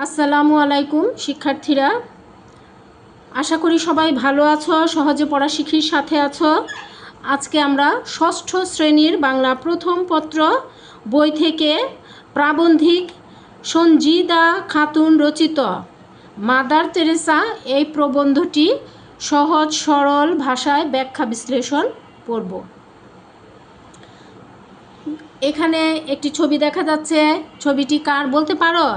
আসসালামু আলাইকুম শিক্ষার্থীরা, আশা করি সবাই ভালো আছো, সহজে পড়া শিখির সাথে আছো। আজকে আমরা ষষ্ঠ শ্রেণীর বাংলা প্রথম পত্র বই থেকে প্রাবন্ধিক সঞ্জিদা খাতুন রচিত মাদার তেরেসা এই প্রবন্ধটি সহজ সরল ভাষায় ব্যাখ্যা বিশ্লেষণ পড়ব। এখানে একটি ছবি দেখা যাচ্ছে, ছবিটি কার বলতে পারো?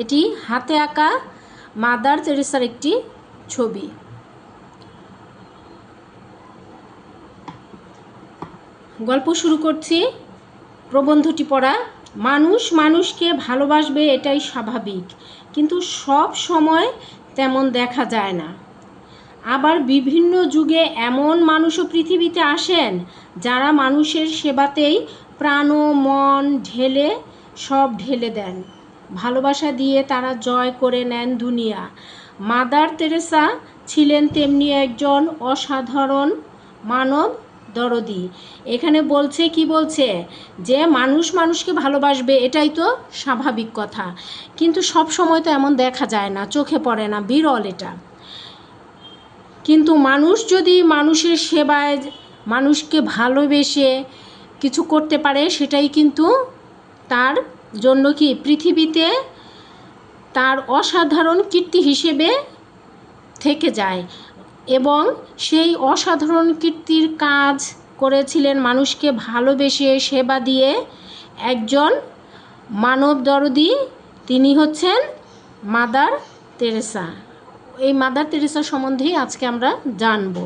এটি হাতে আঁকা মাদার তেরেসার একটি ছবি। গল্প শুরু করছি, প্রবন্ধটি পড়া। মানুষ মানুষকে ভালোবাসবে, এটাই স্বাভাবিক, কিন্তু সব সময় তেমন দেখা যায় না। আবার বিভিন্ন যুগে এমন মানুষও পৃথিবীতে আসেন যারা মানুষের সেবাতেই প্রাণ ও মন ঢেলে দেন। ভালোবাসা দিয়ে তারা জয় করে নেন দুনিয়া। মাদার তেরেসা ছিলেন তেমনি একজন অসাধারণ মানব দরদি। এখানে বলছে কি বলছে যে মানুষ মানুষকে ভালোবাসবে, এটাই তো স্বাভাবিক কথা, কিন্তু সব সময় তো এমন দেখা যায় না, চোখে পড়ে না, বিরল এটা। কিন্তু মানুষ যদি মানুষের সেবায় মানুষকে ভালোবেসে কিছু করতে পারে, সেটাই কিন্তু তার জন্য কি পৃথিবীতে তার অসাধারণ কীর্তি হিসেবে থেকে যায়। এবং সেই অসাধারণ কীর্তির কাজ করেছিলেন মানুষকে ভালোবেসে সেবা দিয়ে একজন মানব দরদি, তিনি হচ্ছেন মাদার তেরেসা। এই মাদার তেরেসা সম্বন্ধেই আজকে আমরা জানব।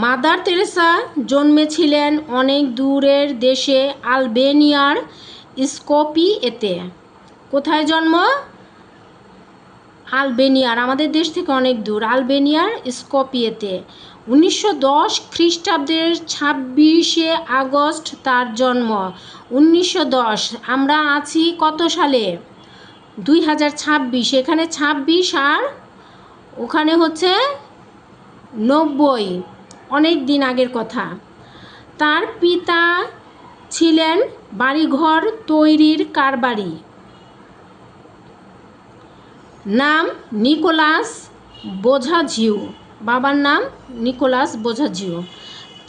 মাদার তেরেসা জন্মেছিলেন অনেক দূরের দেশে, আলবেনিয়ার স্কপিয়েতে। কোথায় জন্ম? আলবেনিয়ার, আমাদের দেশ থেকে অনেক দূর, আলবেনিয়ার স্কপিয়েতে। 1910 খ্রিস্টাব্দের 26শে আগস্ট তার জন্ম। 1910, আমরা আছি কত সালে? 2026। এখানে 26 আর ওখানে হচ্ছে 90, অনেক দিন আগের কথা। তার পিতা ছিলেন বাড়িঘর তৈরির কারবারি, নাম নিকোলাস বোঝাজিউ। বাবার নাম নিকোলাস বোঝাজিউ।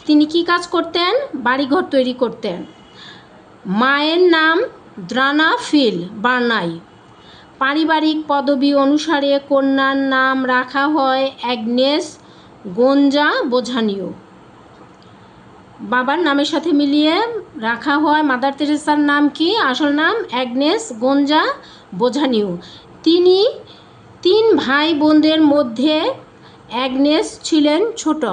তিনি কি কাজ করতেন? বাড়িঘর তৈরি করতেন। মায়ের নাম দ্রানা ফিল বার্নাই। পারিবারিক পদবি অনুসারে কন্যার নাম রাখা হয় অ্যাগনেস গোঞ্জা বোঝানিউ। বাবার নামের সাথে মিলিয়ে রাখা হয় মাদার তেরেসার নাম কি? আসল নাম অ্যাগনেস গোঞ্জা বোঝানিউ। তিনি 3 ভাই বোনদের মধ্যে অ্যাগনেস ছিলেন ছোট।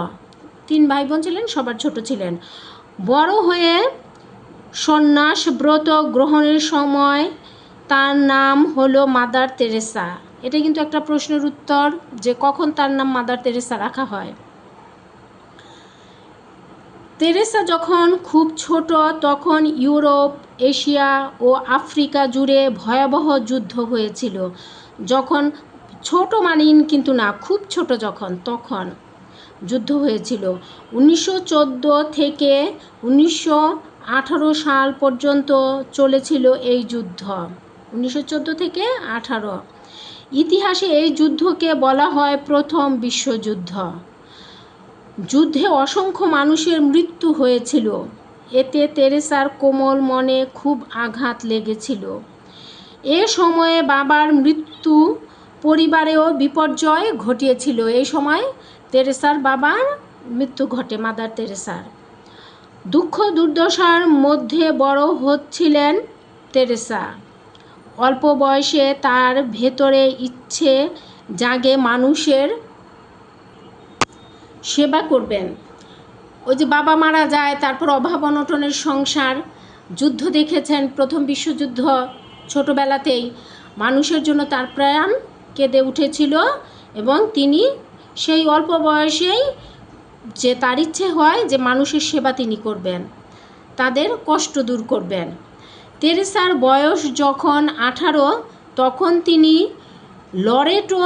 3 ভাই বোন ছিলেন, সবার ছোট ছিলেন। বড় হয়ে সন্ন্যাস ব্রত গ্রহণের সময় তার নাম হলো মাদার তেরেসা। এটা কিন্তু একটা প্রশ্নের উত্তর যে কখন তার নাম মাদার তেরেসা রাখা হয়। তেরেসা যখন খুব ছোট তখন ইউরোপ, এশিয়া ও আফ্রিকা জুড়ে ভয়াবহ যুদ্ধ হয়েছিল। যখন ছোট মানেন কিন্তু না, খুব ছোট যখন, তখন যুদ্ধ হয়েছিল। 1914 থেকে 1918 সাল পর্যন্ত চলেছিল এই যুদ্ধ। 1914 থেকে 18। ইতিহাসে এই যুদ্ধকে বলা হয় প্রথম বিশ্বযুদ্ধ। যুদ্ধে অসংখ্য মানুষের মৃত্যু হয়েছিল। এতে তেরেসার কোমল মনে খুব আঘাত লেগেছিল। এ সময়ে বাবার মৃত্যু পরিবারেও বিপর্যয় ঘটিয়েছিল। এই সময় তেরেসার বাবার মৃত্যু ঘটে, মাদার তেরেসার। দুঃখ দুর্দশার মধ্যে বড় হচ্ছিলেন তেরেসা। অল্প বয়সে তার ভেতরে ইচ্ছে জাগে মানুষের সেবা করবেন। ওই যে বাবা মারা যায়, তারপর অভাব অনটনের সংসার, যুদ্ধ দেখেছেন, প্রথম বিশ্বযুদ্ধ, ছোটোবেলাতেই মানুষের জন্য তার প্রাণ কেঁদে উঠেছিল এবং তিনি সেই অল্প বয়সেই যে তার ইচ্ছে হয় যে মানুষের সেবা তিনি করবেন, তাদের কষ্ট দূর করবেন। তেরেসার বয়স যখন 18, তখন তিনি লরেটো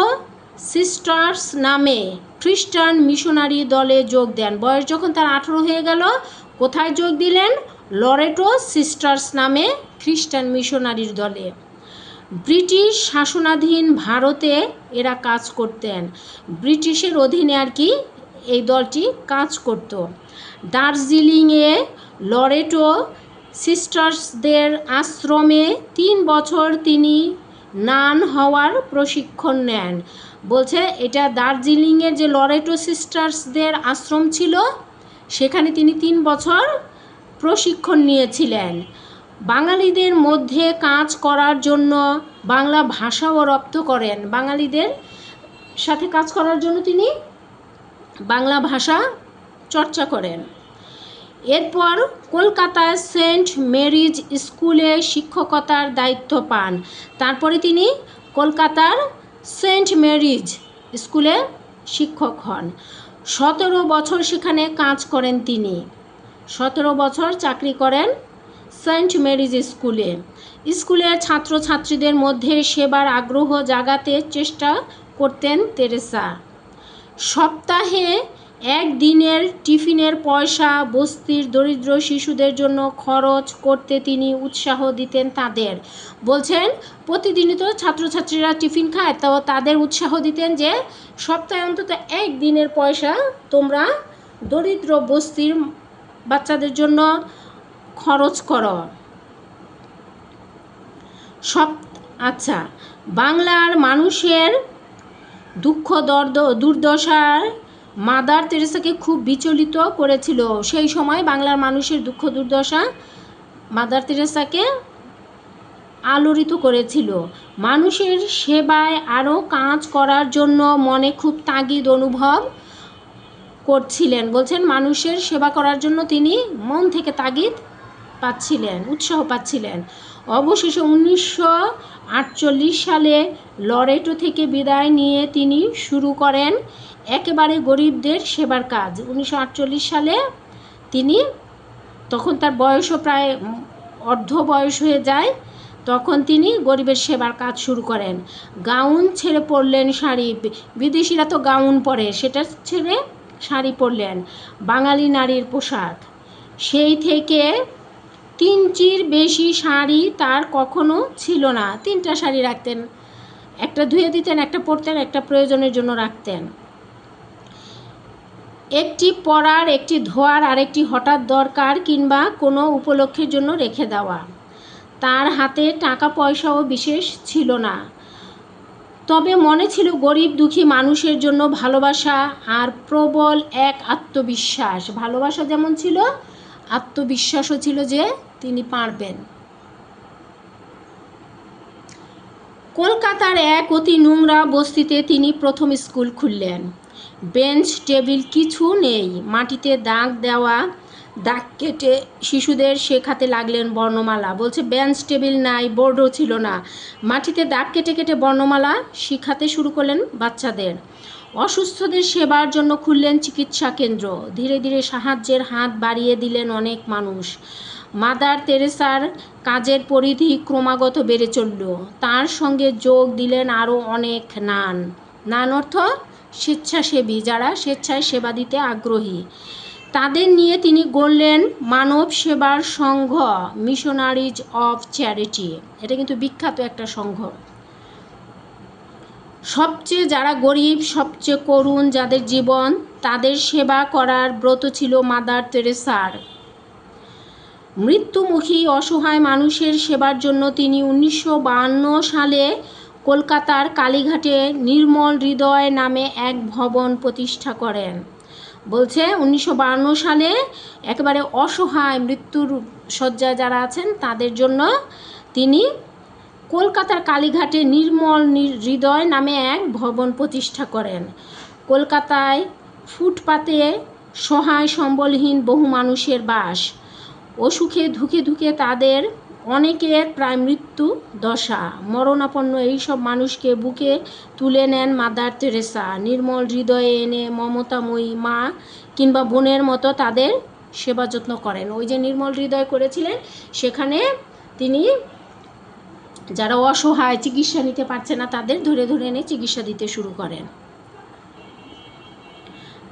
সিস্টার্স নামে খ্রিস্টান মিশনারি দলে যোগ দেন। বয়স যখন তার 18 হয়ে গেল, কোথায় যোগ দিলেন? লরেটো সিস্টার্স নামে খ্রিস্টান মিশনারির দলে। ব্রিটিশ শাসনাধীন ভারতে এরা কাজ করতেন, ব্রিটিশের অধীনে আর কি এই দলটি কাজ করত। দার্জিলিংয়ে লরেটো সিস্টার্সদের আশ্রমে 3 বছর তিনি নান হওয়ার প্রশিক্ষণ নেন। বলছে এটা দার্জিলিংয়ের যে লরেটো সিস্টার্সদের আশ্রম ছিল সেখানে তিনি 3 বছর প্রশিক্ষণ নিয়েছিলেন। বাঙালিদের মধ্যে কাজ করার জন্য বাংলা ভাষাও রপ্ত করেন, বাঙালিদের সাথে কাজ করার জন্য তিনি বাংলা ভাষা চর্চা করেন। এরপর কলকাতায় সেন্ট মেরিজ স্কুলে শিক্ষকতার দায়িত্ব পান। তারপরে তিনি কলকাতার সেন্ট মেরিজ স্কুলে শিক্ষক হন। 17 বছর সেখানে কাজ করেন তিনি, 17 বছর চাকরি করেন সেন্ট মেরিজ স্কুলে। স্কুলের ছাত্রছাত্রীদের মধ্যে সেবার আগ্রহ জাগাতে চেষ্টা করতেন তেরেসা। সপ্তাহে 1 দিনের টিফিনের পয়সা বস্তির দরিদ্র শিশুদের জন্য খরচ করতে তিনি উৎসাহ দিতেন তাদের। বলছেন প্রতিদিনই তো ছাত্রছাত্রীরা টিফিন খায়, তো তাদের উৎসাহ দিতেন যে সপ্তাহে অন্তত 1 দিনের পয়সা তোমরা দরিদ্র বস্তির বাচ্চাদের জন্য খরচ করো। আচ্ছা, বাংলার মানুষের দুঃখ দুর্দশার মাদার তেরেসাকে খুব বিচলিত করেছিল। সেই সময় বাংলার মানুষের দুঃখ দুর্দশা মাদার তেরেসাকে আলোড়িত করেছিল। মানুষের সেবায় আরও কাজ করার জন্য মনে খুব তাগিদ অনুভব করছিলেন। বলছেন মানুষের সেবা করার জন্য তিনি মন থেকে তাগিদ পাচ্ছিলেন, উৎসাহ পাচ্ছিলেন। অবশেষে 1948 সালে লরেটো থেকে বিদায় নিয়ে তিনি শুরু করেন একেবারে গরিবদের সেবার কাজ। 1948 সালে তিনি, তখন তার বয়সও প্রায় অর্ধ বয়স হয়ে যায়, তখন তিনি গরিবের সেবার কাজ শুরু করেন। গাউন ছেড়ে পরলেন শাড়ি, বিদেশিরা তো গাউন পরে, সেটা ছেড়ে শাড়ি পরলেন, বাঙালি নারীর পোশাক। সেই থেকে 3টির বেশি শাড়ি তার কখনো ছিল না। 3টা শাড়ি রাখতেন, একটা ধুয়ে দিতেন, একটা পরতেন, একটা প্রয়োজনের জন্য রাখতেন। একটি পরার, একটি ধোয়ার, আর একটি হঠাৎ দরকার কিংবা কোনো উপলক্ষের জন্য রেখে দেওয়া। তার হাতে টাকা পয়সাও বিশেষ ছিল না, তবে মনে ছিল গরিব দুঃখী মানুষের জন্য ভালোবাসা আর প্রবল এক আত্মবিশ্বাস। ভালোবাসা যেমন ছিল, আত্মবিশ্বাসও ছিল যে তিনি পারবেন। কলকাতার এক অতি নোংরা বস্তিতে তিনি প্রথম স্কুল খুললেন। বেঞ্চ টেবিল কিছু নেই, মাটিতে দাগ দেওয়া, দাগ কেটে শিশুদের শেখাতে লাগলেন বর্ণমালা। বলছে বেঞ্চ টেবিল নাই, বোর্ডও ছিল না, মাটিতে দাগ কেটে কেটে বর্ণমালা শেখাতে শুরু করলেন বাচ্চাদের। অসুস্থদের সেবার জন্য খুললেন চিকিৎসা কেন্দ্র। ধীরে ধীরে সাহায্যের হাত বাড়িয়ে দিলেন অনেক মানুষ। মাদার তেরেসার কাজের পরিধি ক্রমাগত বেড়ে চলল। তার সঙ্গে যোগ দিলেন আরও অনেক নান অর্থ স্বেচ্ছাসেবী, যারা স্বেচ্ছায় সেবা দিতে আগ্রহী। তাদের নিয়ে তিনি গড়লেন মানব সেবার সংঘ, মিশনারিজ অফ চ্যারিটি। এটা কিন্তু বিখ্যাত একটা সংঘ। সবচেয়ে যারা গরিব, সবচেয়ে করুণ যাদের জীবন, তাদের সেবা করার ব্রত ছিল মাদার তেরেসার। মৃত্যুমুখী অসহায় মানুষের সেবার জন্য তিনি 1952 সালে কলকাতার কালীঘাটে নির্মল হৃদয় নামে এক ভবন প্রতিষ্ঠা করেন। বলছে 1952 সালে একেবারে অসহায় মৃত্যুর শয্যায় যারা আছেন তাদের জন্য তিনি কলকাতার কালীঘাটে নির্মল হৃদয় নামে এক ভবন প্রতিষ্ঠা করেন। কলকাতায় ফুটপাতে সহায় সম্বলহীন বহু মানুষের বাস। অসুখে ধুকে ধুকে তাদের অনেকের প্রায় মৃত্যু দশা। মরণাপন্ন এইসব মানুষকে বুকে তুলে নেন মাদার তেরেসা। নির্মল হৃদয়ে এনে মমতাময়ী মা কিংবা বোনের মতো তাদের সেবা যত্ন করেন। ওই যে নির্মল হৃদয় করেছিলেন, সেখানে তিনি যারা অসহায়, চিকিৎসা নিতে পারছে না, তাদের ধরে ধরে এনে চিকিৎসা দিতে শুরু করেন।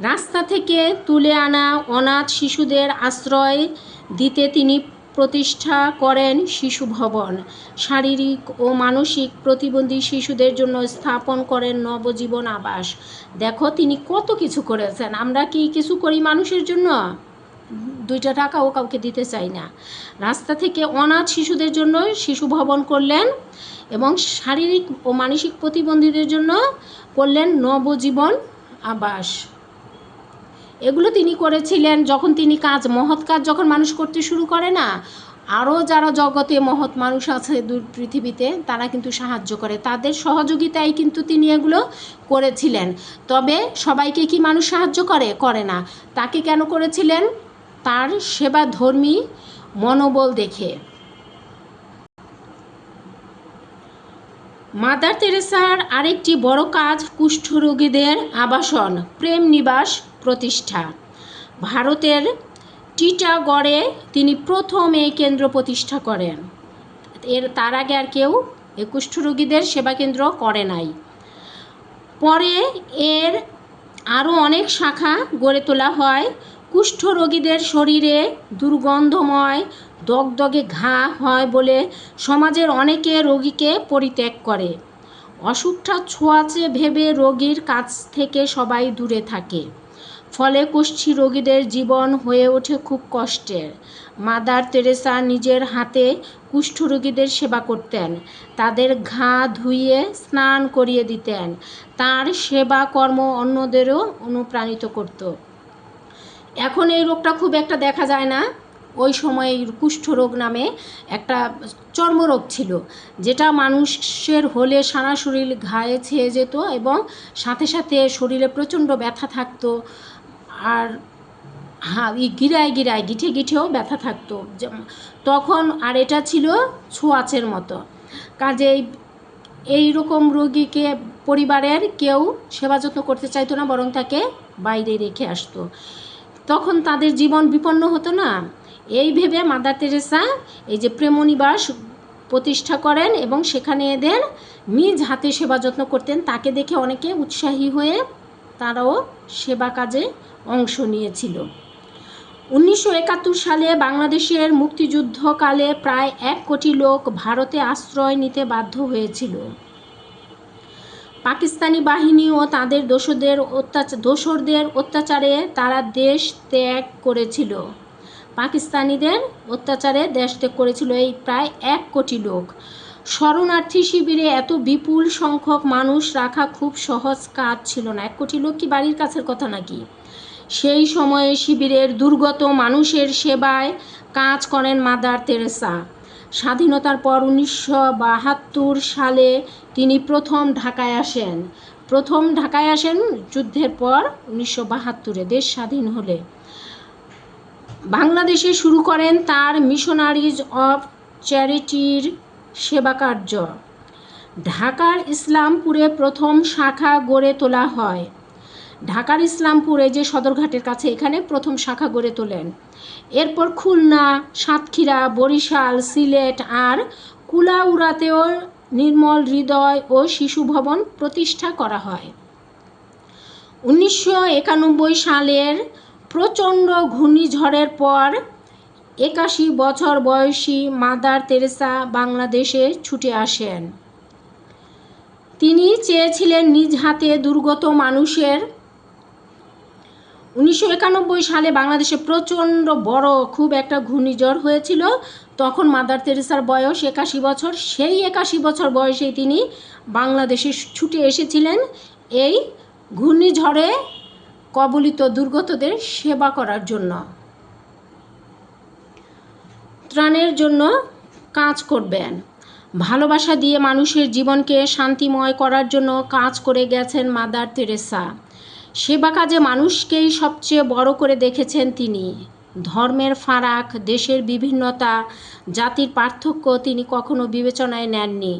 রাস্তা থেকে তুলে আনা অনাথ শিশুদের আশ্রয় দিতে তিনি প্রতিষ্ঠা করেন শিশু ভবন। শারীরিক ও মানসিক প্রতিবন্ধী শিশুদের জন্য স্থাপন করেন নবজীবন আবাস। দেখো তিনি কত কিছু করেছেন। আমরা কি কিছু করি মানুষের জন্য? 2 টাকাও কাউকে দিতে চাই না। রাস্তা থেকে অনাথ শিশুদের জন্য শিশু ভবন করলেন এবং শারীরিক ও মানসিক প্রতিবন্ধীদের জন্য করলেন নবজীবন আবাস। এগুলো তিনি করেছিলেন যখন তিনি মহৎ কাজ যখন মানুষ করতে শুরু করে না, আরও যারা জগতে মহৎ মানুষ আছে পৃথিবীতে তারা কিন্তু সাহায্য করে, তাদের সহযোগিতায় কিন্তু তিনি এগুলো করেছিলেন। তবে সবাইকে কি মানুষ সাহায্য করে না। তাকে কেন করেছিলেন? তার সেবাধর্মী মনোবল দেখে। মাদার তেরেসার আরেকটি বড় কাজ কুষ্ঠরোগীদের আবাসন প্রেম নিবাস প্রতিষ্ঠা। ভারতের টিটাগড়ে তিনি প্রথম এই কেন্দ্র প্রতিষ্ঠা করেন। তার আগে আর কেউ এই কুষ্ঠরোগীদের সেবা কেন্দ্র করে নাই। পরে এর আরও অনেক শাখা গড়ে তোলা হয়। কুষ্ঠরোগীদের শরীরে দুর্গন্ধময় দগদগে ঘা হয় বলে সমাজের অনেকে রোগীকে পরিত্যাগ করে। অসুখটা ছোঁয়াচে ভেবে রোগীর কাছ থেকে সবাই দূরে থাকে। ফলে কুষ্ঠী রোগীদের জীবন হয়ে ওঠে খুব কষ্টের। মাদার তেরেসা নিজের হাতে কুষ্ঠরোগীদের সেবা করতেন, তাদের ঘা ধুইয়ে স্নান করিয়ে দিতেন। তার সেবা কর্ম অন্যদেরও অনুপ্রাণিত করত। এখন এই রোগটা খুব একটা দেখা যায় না। ওই সময় কুষ্ঠরোগ নামে একটা চর্মরোগ ছিল, যেটা মানুষের হলে সারা শরীর ঘায়ে ছেয়ে যেত এবং সাথে সাথে শরীরে প্রচণ্ড ব্যথা থাকতো, আর গিরায় গিঠে গিঠেও ব্যথা থাকতো তখন। আর এটা ছিল ছোঁয়াচের মতো। কাজেই এইরকম রোগীকে পরিবারের কেউ সেবা যত্ন করতে চাইতো না, বরং তাকে বাইরে রেখে আসতো। তখন তাদের জীবন বিপন্ন হতো না। এই ভেবে মাদার তেরেসা এই যে প্রেমনিবাস প্রতিষ্ঠা করেন এবং সেখানে এদের নিজ হাতে সেবা যত্ন করতেন। তাকে দেখে অনেকে উৎসাহী হয়ে তারাও সেবা কাজে অংশ নিয়েছিল। 1971 সালে বাংলাদেশের মুক্তিযুদ্ধকালে প্রায় 1 কোটি লোক ভারতে আশ্রয় নিতে বাধ্য হয়েছিল। পাকিস্তানি বাহিনী ও তাদের দোসরদের অত্যাচারে তারা দেশ ত্যাগ করেছিল। পাকিস্তানিদের অত্যাচারে দেশ ত্যাগ করেছিল এই প্রায় 1 কোটি লোক। শরণার্থী শিবিরে এত বিপুল সংখ্যক মানুষ রাখা খুব সহজ কাজ ছিল না। 1 কোটি লোক কি বাড়ির কাছের কথা নাকি? সেই সময়ে শিবিরের দুর্গত মানুষের সেবায় কাজ করেন মাদার তেরেসা। স্বাধীনতার পর 1972 সালে তিনি প্রথম ঢাকায় আসেন যুদ্ধের পর 1972-এ দেশ স্বাধীন হলে। বাংলাদেশে শুরু করেন তার মিশনারিজ অফ চ্যারিটির সেবা কার্য। ঢাকার ইসলামপুরে প্রথম শাখা গড়ে তোলা হয়। ঢাকার ইসলামপুরে যে সদরঘাটের কাছে, এখানে প্রথম শাখা গড়ে তোলেন। এরপর খুলনা, সাতক্ষীরা, বরিশাল, সিলেট আর কুলাউড়াতেও নির্মল হৃদয় ও শিশু ভবন প্রতিষ্ঠা করা হয়। 1991 সালের প্রচণ্ড ঘূর্ণিঝড়ের পর 81 বছর বয়সী মাদার তেরেসা বাংলাদেশে ছুটে আসেন। তিনি চেয়েছিলেন নিজ হাতে দুর্গত মানুষের। 1991 সালে বাংলাদেশে প্রচণ্ড বড় খুব একটা ঘূর্ণিঝড় হয়েছিল। তখন মাদার তেরেসার বয়স 81 বছর। সেই 81 বছর বয়সে তিনি বাংলাদেশে ছুটে এসেছিলেন এই ঘূর্ণিঝড়ে কবলিত দুর্গতদের সেবা করার জন্য, ত্রাণের জন্য কাজ করবেন। ভালোবাসা দিয়ে মানুষের জীবনকে শান্তিময় করার জন্য কাজ করে গেছেন মাদার তেরেসা। সেবা কাজে মানুষকেই সবচেয়ে বড় করে দেখেছেন তিনি। ধর্মের ফারাক, দেশের বিভিন্নতা, জাতির পার্থক্য তিনি কখনো বিবেচনায় নেননি।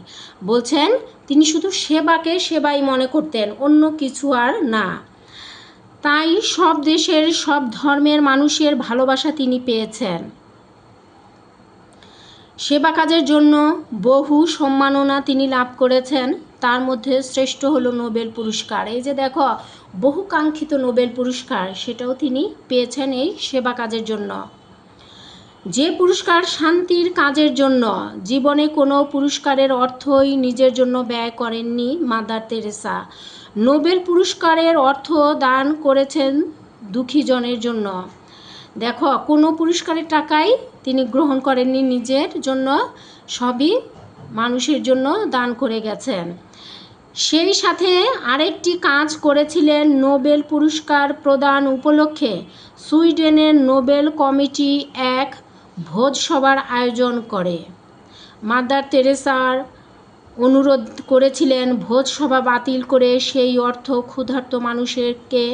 বলছেন তিনি শুধু সেবাকে সেবাই মনে করতেন, অন্য কিছু আর না। তাই সব দেশের সব ধর্মের মানুষের ভালোবাসা তিনি পেয়েছেন। সেবা কাজের জন্য বহু সম্মাননা তিনি লাভ করেছেন। তার মধ্যে শ্রেষ্ঠ হলো নোবেল পুরস্কার। এই যে দেখো, বহুকাঙ্ক্ষিত নোবেল পুরস্কার, সেটাও তিনি পেয়েছেন এই সেবা কাজের জন্য। যে পুরস্কার শান্তির কাজের জন্য, জীবনে কোনো পুরস্কারের অর্থই নিজের জন্য ব্যয় করেননি মাদার তেরেসা। নোবেল পুরস্কারের অর্থ দান করেছেন দুঃখীজনের জন্য। দেখো, কোনো পুরস্কারের টাকাই তিনি গ্রহণ করেননি নিজের জন্য, সবই মানুষের জন্য দান করে গেছেন। সেই সাথে আরেকটি কাজ করেছিলেন। নোবেল পুরস্কার প্রদান উপলক্ষে সুইডেনের নোবেল কমিটি এক ভোজসভার আয়োজন করে। মাদার তেরেসার অনুরোধ করেছিলেন ভোজসভা বাতিল করে সেই অর্থ ক্ষুধার্ত মানুষকে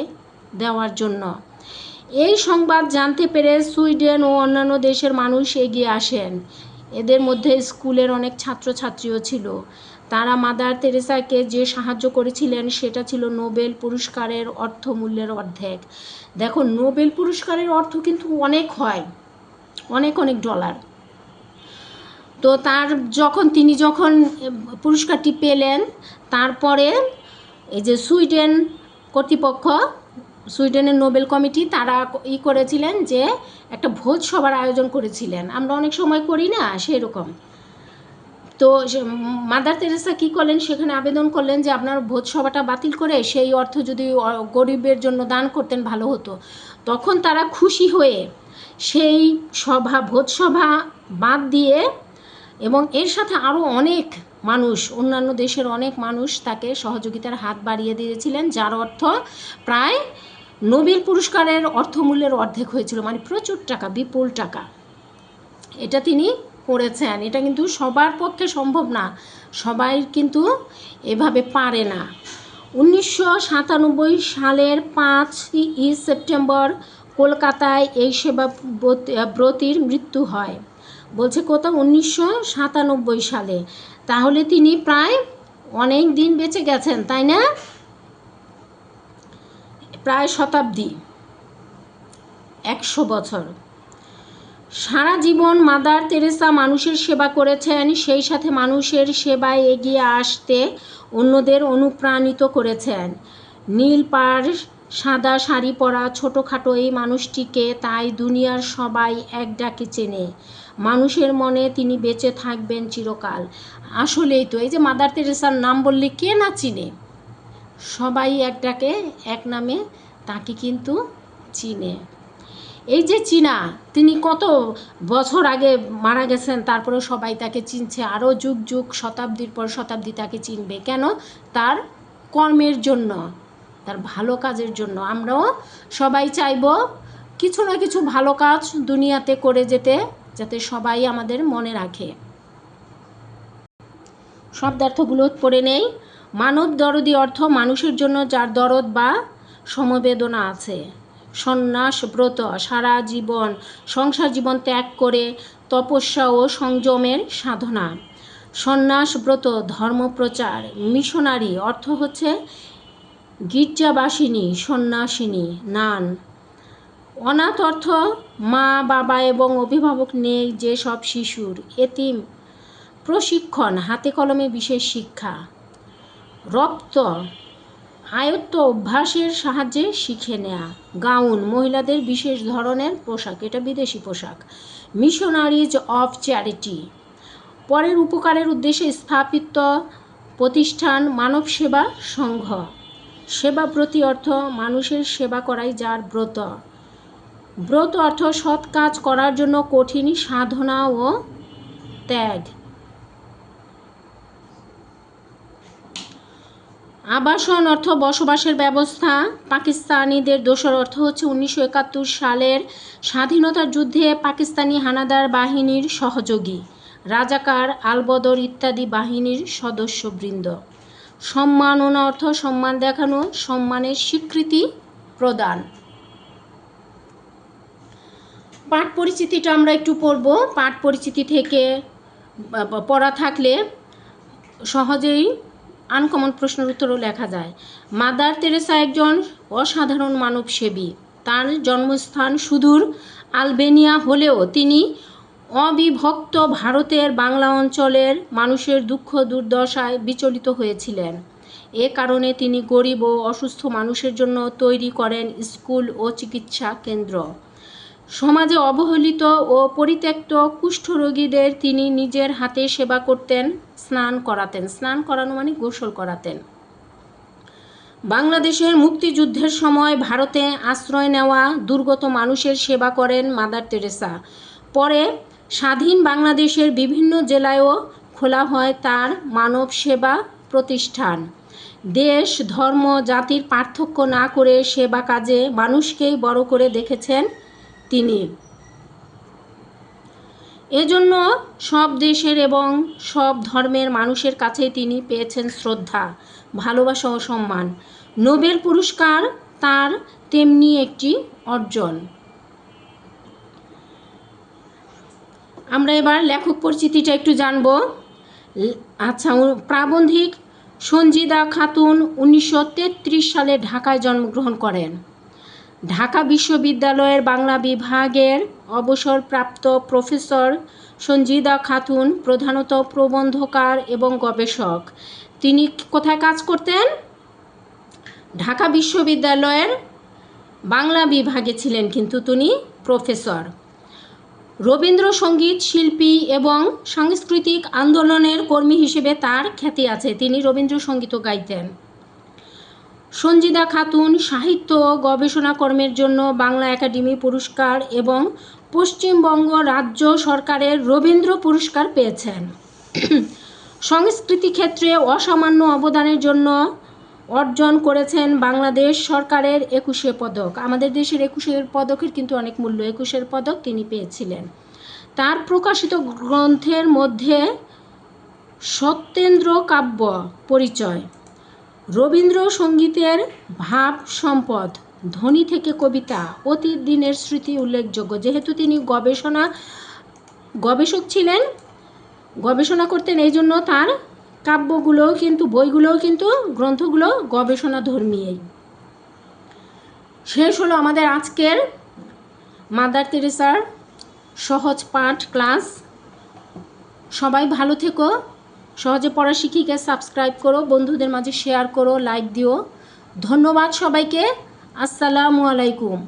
দেওয়ার জন্য। এই সংবাদ জানতে পেরে সুইডেন ও অন্যান্য দেশের মানুষ এগিয়ে আসেন। এদের মধ্যে স্কুলের অনেক ছাত্রছাত্রীও ছিল। তারা মাদার তেরেসাকে যে সাহায্য করেছিলেন সেটা ছিল নোবেল পুরস্কারের অর্থমূল্যের অর্ধেক। দেখো, নোবেল পুরস্কারের অর্থ কিন্তু অনেক হয়, অনেক অনেক ডলার। তো তিনি যখন পুরস্কারটি পেলেন, তারপরে এই যে সুইডেন কর্তৃপক্ষ, সুইডেনের নোবেল কমিটি, তারা করেছিলেন যে একটা ভোজ সভার আয়োজন করেছিলেন। আমরা অনেক সময় করি না, সেই রকম। তো মাদার তেরেসা কী করলেন, সেখানে আবেদন করলেন যে আপনার ভোজ সভাটা বাতিল করে সেই অর্থ যদি গরিবের জন্য দান করতেন ভালো হতো। তখন তারা খুশি হয়ে সেই ভোজ সভা বাদ দিয়ে, এবং এর সাথে আরও অনেক মানুষ, অন্যান্য দেশের অনেক মানুষ তাকে সহযোগিতার হাত বাড়িয়ে দিয়েছিলেন, যার অর্থ প্রায় নোবেল পুরস্কারের অর্থমূল্যের অর্ধেক হয়েছিল, মানে প্রচুর টাকা, বিপুল টাকা। এটা তিনি করেছেন। এটা কিন্তু সবার পক্ষে সম্ভব না, সবাই কিন্তু এভাবে পারে না। 1997 সালের 5ই সেপ্টেম্বর কলকাতায় এই সেবাব্রতীর মৃত্যু হয়। বলছে কত, 1997 সালে। তাহলে তিনি প্রায় অনেক দিন বেঁচে গেছেন, তাই না? প্রায় শতাব্দী, 100 বছর। সারা জীবন মাদার তেরেসা মানুষের সেবা করেছেন, সেই সাথে মানুষের সেবায় এগিয়ে আসতে অন্যদের অনুপ্রাণিত করেছেন। নীল পাড়, সাদা শাড়ি পরা ছোটোখাটো এই মানুষটিকে তাই দুনিয়ার সবাই এক ডাকে চেনে। মানুষের মনে তিনি বেঁচে থাকবেন চিরকাল। আসলেই তো, এই যে মাদার তেরেসার নাম বললে কে না চিনে? সবাই এক ডাকে, এক নামে তাকে কিন্তু চিনে। এই যে চীনা, তিনি কত বছর আগে মারা গেছেন, তারপরে সবাই তাকে চিনছে, আরও যুগ যুগ, শতাব্দীর পর শতাব্দী তাকে চিনবে। কেন? তার কর্মের জন্য, তার ভালো কাজের জন্য। আমরাও সবাই চাইব কিছু না কিছু ভালো কাজ দুনিয়াতে করে যেতে, যাতে সবাই আমাদের মনে রাখে। শব্দার্থগুলো পড়ে নেই। মানব দরদি অর্থ মানুষের জন্য যার দরদ বা সমবেদনা আছে। সন্ন্যাস ব্রত, সারা জীবন সংসার জীবন ত্যাগ করে তপস্যা ও সংযমের সাধনা। সন্ন্যাস ব্রত ধর্মপ্রচার। মিশনারি অর্থ হচ্ছে গির্জাবাসিনী, সন্ন্যাসিনী, নান। অনাথ অর্থ মা বাবা এবং অভিভাবক নেই যে সব শিশুর। এতিম প্রশিক্ষণ, হাতে কলমে বিশেষ শিক্ষা। রপ্ত আয়ত্ত অভ্যাসের সাহায্যে শিখে নেয়া। গাউন মহিলাদের বিশেষ ধরনের পোশাক, এটা বিদেশি পোশাক। মিশনারিজ অফ চ্যারিটি পরের উপকারের উদ্দেশ্যে স্থাপিত প্রতিষ্ঠান, মানব সেবা সংঘ। সেবাব্রতী অর্থ মানুষের সেবা করাই যার ব্রত। ব্রত অর্থ সৎ কাজ করার জন্য কঠিন সাধনা ও ত্যাগ। আবাসন অর্থ বসবাসের ব্যবস্থা। পাকিস্তানিদের দোসর অর্থ হচ্ছে 1971 সালের স্বাধীনতার যুদ্ধে পাকিস্তানি হানাদার বাহিনীর সহযোগী, রাজাকার, আলবদর ইত্যাদি বাহিনীর সদস্যবৃন্দ। সম্মাননা অর্থ সম্মান দেখানো, সম্মানের স্বীকৃতি প্রদান। পাঠ পরিচিতিটা আমরা একটু পড়ব। পাঠ পরিচিতি থেকে পড়া থাকলে সহজেই আনকমন প্রশ্নের উত্তরও লেখা যায়। মাদার তেরেসা একজন অসাধারণ মানবসেবী। তার জন্মস্থান সুদূর আলবেনিয়া হলেও তিনি অবিভক্ত ভারতের বাংলা অঞ্চলের মানুষের দুঃখ দুর্দশায় বিচলিত হয়েছিলেন। এ কারণে তিনি গরিব ও অসুস্থ মানুষের জন্য তৈরি করেন স্কুল ও চিকিৎসা কেন্দ্র। সমাজে অবহেলিত ও পরিত্যক্ত কুষ্ঠরোগীদের তিনি নিজের হাতে সেবা করতেন, স্নান করাতেন। স্নান করানো মানে গোসল করাতেন। বাংলাদেশের মুক্তিযুদ্ধের সময় ভারতে আশ্রয় নেওয়া দুর্গত মানুষের সেবা করেন মাদার তেরেসা। পরে স্বাধীন বাংলাদেশের বিভিন্ন জেলায়ও খোলা হয় তার মানব সেবা প্রতিষ্ঠান। দেশ, ধর্ম, জাতির পার্থক্য না করে সেবা কাজে মানুষকেই বড় করে দেখেছেন তিনি। এজন্য সব দেশের এবং সব ধর্মের মানুষের কাছে তিনি পেয়েছেন শ্রদ্ধা, ভালোবাসা ও সম্মান। নোবেল পুরস্কার তার তেমনি একটি অর্জন। আমরা এবার লেখক পরিচিতিটা একটু জানব। আচ্ছা, প্রাবন্ধিক সঞ্জিদা খাতুন 1933 সালে ঢাকায় জন্মগ্রহণ করেন। ঢাকা বিশ্ববিদ্যালয়ের বাংলা বিভাগের অবসরপ্রাপ্ত প্রফেসর সঞ্জিদা খাতুন প্রধানত প্রবন্ধকার এবং গবেষক। তিনি কোথায় কাজ করতেন? ঢাকা বিশ্ববিদ্যালয়ের বাংলা বিভাগে ছিলেন, কিন্তু তিনি প্রফেসর। রবীন্দ্রসঙ্গীত শিল্পী এবং সাংস্কৃতিক আন্দোলনের কর্মী হিসেবে তার খ্যাতি আছে। তিনি রবীন্দ্রসঙ্গীতও গাইতেন। সঞ্জিদা খাতুন সাহিত্য ও গবেষণা কর্মের জন্য বাংলা একাডেমি পুরস্কার এবং পশ্চিমবঙ্গ রাজ্য সরকারের রবীন্দ্র পুরস্কার পেয়েছেন। সংস্কৃতি ক্ষেত্রে অসামান্য অবদানের জন্য অর্জন করেছেন বাংলাদেশ সরকারের 21 পদক। আমাদের দেশের 21 পদকের কিন্তু অনেক মূল্য। 21 পদক তিনি পেয়েছিলেন। তার প্রকাশিত গ্রন্থের মধ্যে সত্যেন্দ্র কাব্য পরিচয়, রবীন্দ্রসঙ্গীতের ভাব সম্পদ, ধ্বনি থেকে কবিতা, অতীত দিনের স্মৃতি উল্লেখযোগ্য। যেহেতু তিনি গবেষক ছিলেন, গবেষণা করতেন, এই জন্য তার কাব্যগুলোও কিন্তু, বইগুলোও কিন্তু, গ্রন্থগুলো গবেষণা ধর্মীয়। শেষ হলো আমাদের আজকের মাদার তেরেসার সহজ পাঠ ক্লাস। সবাই ভালো থেকো। সহজে পড়া শিখিকে সাবস্ক্রাইব করো, বন্ধুদের মাঝে শেয়ার করো, লাইক দিও। ধন্যবাদ সবাইকে। আসসালামু আলাইকুম।